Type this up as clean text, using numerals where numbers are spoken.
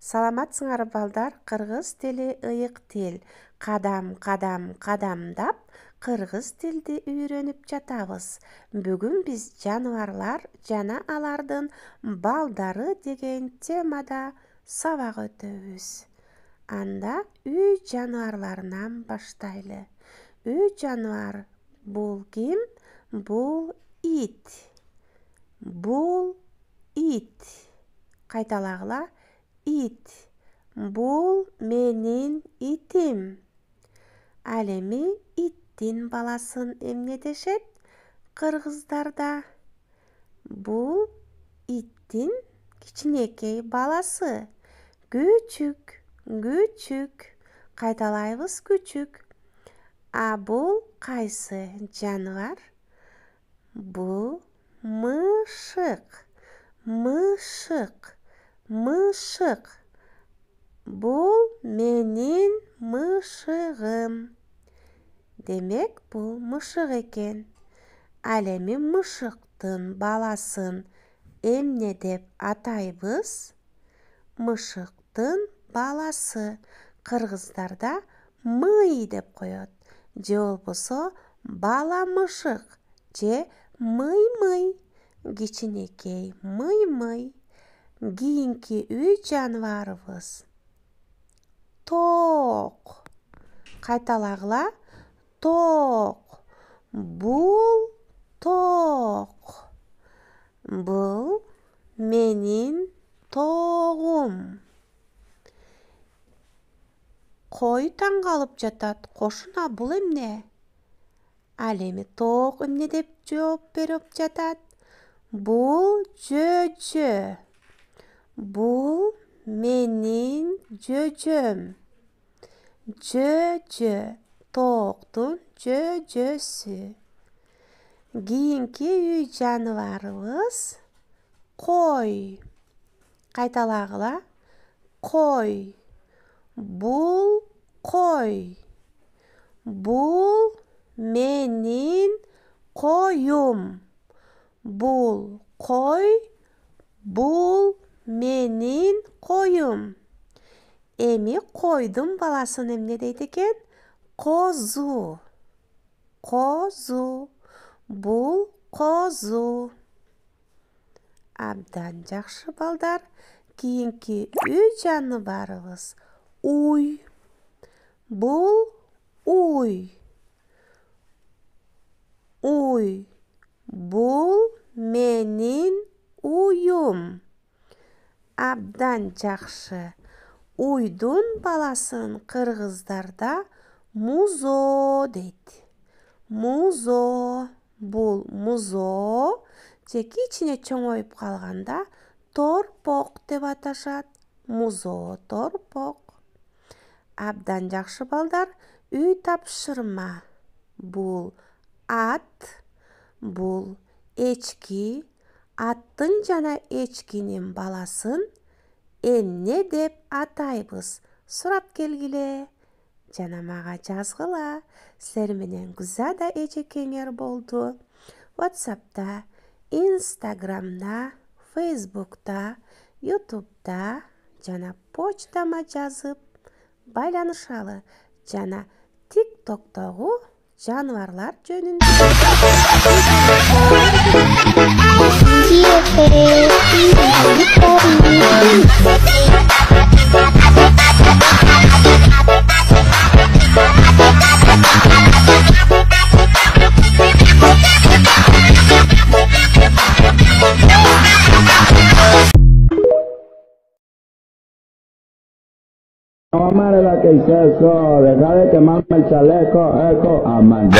Саламатсыңар балдар, кыргыз тили ыйык тил. Кадам-кадамдап кыргыз тилди үйрөнүп жатабыз. Бүгүн биз жаныбарлар жана алардын балдары деген темада сабак өтөбүз. Анда үй жаныбарларынан баштайлы. Үй жаныбар бул ким? Бул ит. Бул ит. Кайталагыла. Ит. Бул менин итим. Ал эми иттин баласын эмне дешет кыргыздарда? Бул иттин кичинекей баласы. Күчүк. Кайталайбыз, күчүк. А бул кайсы жаныбар? Бул мышык. Мышык. Бул менин мышыгым. Демек, бул мышык экен. Ал эми мышыктын баласын эмне деп атайбыз? Мышыктын баласы кыргыздарда мый деп коет. Же болбосо бала мышык же мый. Кичинекей мый. Кийинки үй жаныбарыбыз тоок. Кайталагыла. Тоок. Бул тоок. Бул менин тоогум. Кой таң калып жатат. Кошуна бул эмне? Ал эми тоок эмне деп жооп берип жатат? Бул жөжө. Бул менин жөжөм. Жөжө. Тооктун жөжөсү. Кийинки үй жаныбарыбыз кой. Кайталагыла. Кой. Бул кой. Бул менин коюм. Бул кой. Бул менин коюм. Эми койдун баласын эмне дейт экен? Козу. Бул козу. Абдан жакшы балдар. Кийинки үй жаныбарыбыз уй. Бул уй. Бул менин уюм. Абдан жакшы. Уйдун баласын кыргыздарда музо дейт. Музо. Бул музо. Же кичине чоңоюп калганда торпок деп аташат. Музо, торпок. Абдан жакшы балдар. Үй тапшырма. Бул ат. Бул эчки. Аттын жана эчкинин баласын эмне деп атайбыз? Сурап келгиле. Жана мага жазгыла. Силер менен Гүзада эжекеңер болду. WhatsApp'та, Instagram'da, Facebook'ta, YouTube'da жана почтама жазып байланышалы. Жана TikTok'тогу жаныбарлар жөнүндө Mamá la que hice eso, deja de quemarme el chaleco, eco, amanda.